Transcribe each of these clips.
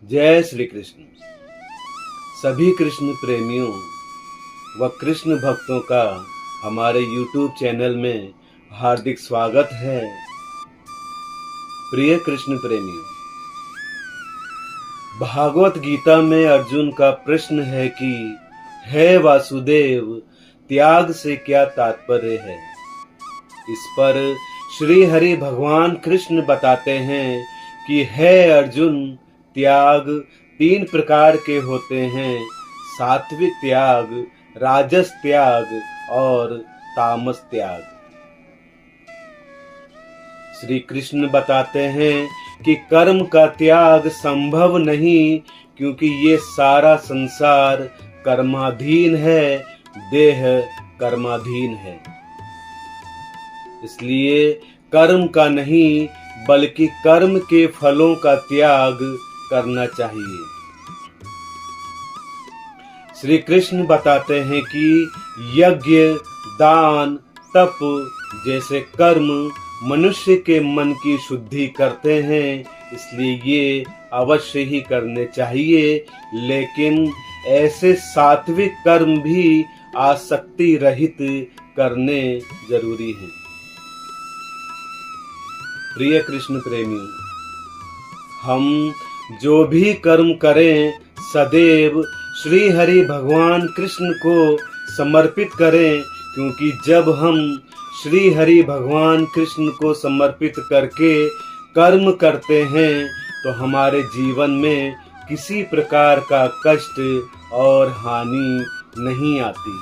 जय श्री कृष्ण। सभी कृष्ण प्रेमियों व कृष्ण भक्तों का हमारे YouTube चैनल में हार्दिक स्वागत है। प्रिय कृष्ण प्रेमियों, भागवत गीता में अर्जुन का प्रश्न है कि हे वासुदेव, त्याग से क्या तात्पर्य है। इस पर श्री हरि भगवान कृष्ण बताते हैं कि हे अर्जुन, त्याग 3 प्रकार के होते हैं: सात्विक त्याग, राजस त्याग और तामस त्याग। श्री कृष्ण बताते हैं कि कर्म का त्याग संभव नहीं, क्योंकि ये सारा संसार कर्माधीन है, देह कर्माधीन है। इसलिए कर्म का नहीं बल्कि कर्म के फलों का त्याग करना चाहिए। श्री कृष्ण बताते हैं कि यज्ञ, दान, तप जैसे कर्म मनुष्य के मन की शुद्धि करते हैं, इसलिए ये अवश्य ही करने चाहिए। लेकिन ऐसे सात्विक कर्म भी आसक्ति रहित करने जरूरी हैं। प्रिय कृष्ण प्रेमी, हम जो भी कर्म करें सदैव श्री हरि भगवान कृष्ण को समर्पित करें, क्योंकि जब हम श्री हरि भगवान कृष्ण को समर्पित करके कर्म करते हैं तो हमारे जीवन में किसी प्रकार का कष्ट और हानि नहीं आती।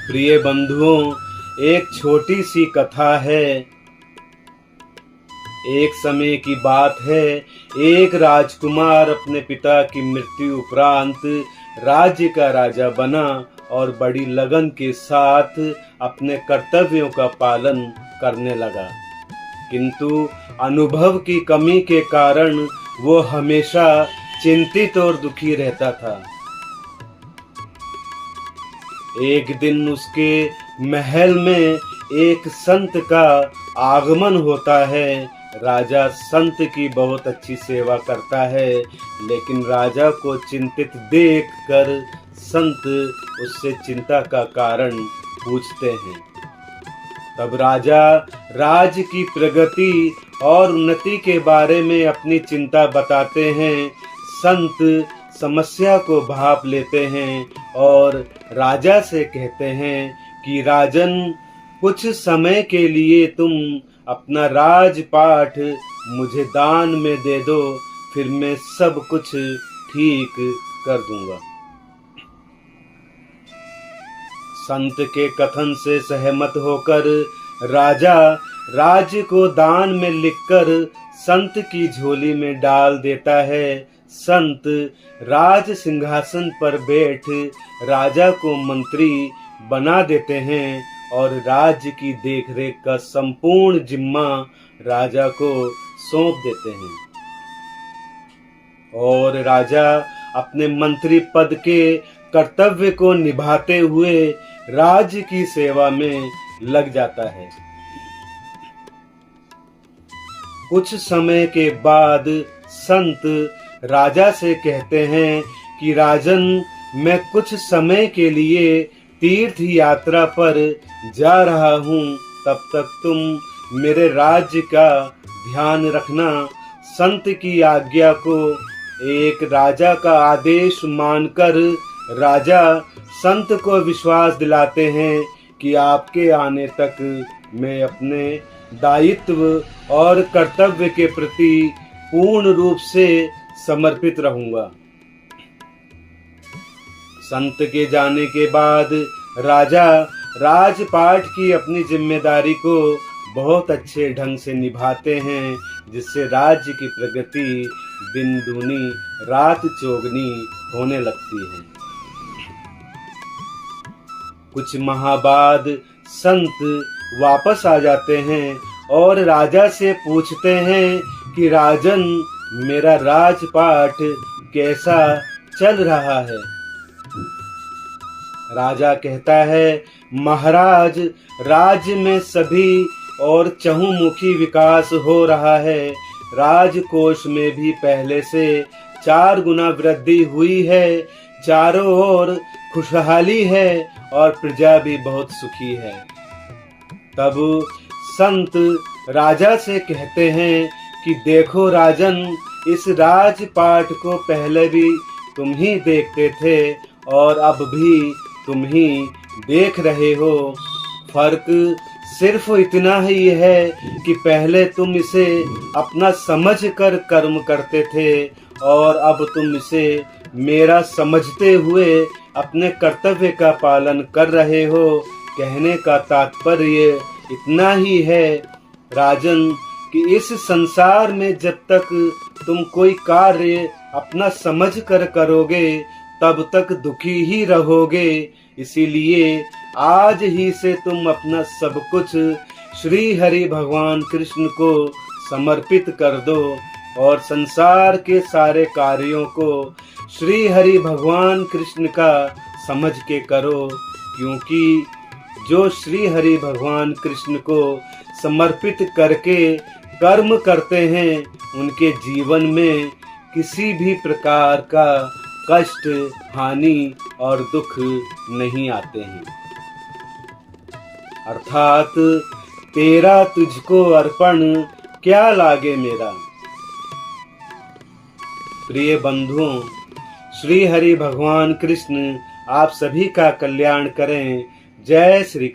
प्रिय बंधुओं, एक छोटी सी कथा है। एक समय की बात है, एक राजकुमार अपने पिता की मृत्यु उपरांत राज्य का राजा बना और बड़ी लगन के साथ अपने कर्तव्यों का पालन करने लगा। किंतु अनुभव की कमी के कारण वो हमेशा चिंतित और दुखी रहता था। एक दिन उसके महल में एक संत का आगमन होता है। राजा संत की बहुत अच्छी सेवा करता है, लेकिन राजा को चिंतित देखकर संत उससे चिंता का कारण पूछते हैं। तब राजा राज्य की प्रगति और उन्नति के बारे में अपनी चिंता बताते हैं। संत समस्या को भाप लेते हैं और राजा से कहते हैं कि राजन, कुछ समय के लिए तुम अपना राजपाट मुझे दान में दे दो, फिर मैं सब कुछ ठीक कर दूंगा। संत के कथन से सहमत होकर राजा राज्य को दान में लिखकर संत की झोली में डाल देता है। संत राज सिंहासन पर बैठ राजा को मंत्री बना देते हैं और राज्य की देखरेख का संपूर्ण जिम्मा राजा को सौंप देते हैं। और राजा अपने मंत्री पद के कर्तव्य को निभाते हुए राज्य की सेवा में लग जाता है। कुछ समय के बाद संत राजा से कहते हैं कि राजन, मैं कुछ समय के लिए तीर्थ यात्रा पर जा रहा हूँ, तब तक तुम मेरे राज्य का ध्यान रखना। संत की आज्ञा को एक राजा का आदेश मानकर राजा संत को विश्वास दिलाते हैं कि आपके आने तक मैं अपने दायित्व और कर्तव्य के प्रति पूर्ण रूप से समर्पित रहूंगा। संत के जाने के बाद राजा राजपाट की अपनी जिम्मेदारी को बहुत अच्छे ढंग से निभाते हैं, जिससे राज्य की प्रगति दिन दूनी रात चौगनी होने लगती है। कुछ माह बाद संत वापस आ जाते हैं और राजा से पूछते हैं कि राजन, मेरा राजपाट कैसा चल रहा है। राजा कहता है, महाराज, राज्य में सभी और चहुमुखी विकास हो रहा है, राजकोष में भी पहले से 4 गुना वृद्धि हुई है। चारों ओर खुशहाली है और प्रजा भी बहुत सुखी है। तब संत राजा से कहते हैं कि देखो राजन, इस राजपाट को पहले भी तुम ही देखते थे और अब भी तुम ही देख रहे हो। फर्क सिर्फ इतना ही है कि पहले तुम इसे अपना समझ कर कर्म करते थे और अब तुम इसे मेरा समझते हुए अपने कर्तव्य का पालन कर रहे हो। कहने का तात्पर्य इतना ही है राजन कि इस संसार में जब तक तुम कोई कार्य अपना समझ कर करोगे तब तक दुखी ही रहोगे। इसीलिए आज ही से तुम अपना सब कुछ श्री हरि भगवान कृष्ण को समर्पित कर दो और संसार के सारे कार्यों को श्री हरि भगवान कृष्ण का समझ के करो, क्योंकि जो श्री हरि भगवान कृष्ण को समर्पित करके कर्म करते हैं उनके जीवन में किसी भी प्रकार का कष्ट, हानि और दुख नहीं आते हैं। अर्थात तेरा तुझको अर्पण क्या लागे मेरा। प्रिय बंधुओं, श्री हरि भगवान कृष्ण आप सभी का कल्याण करें। जय श्री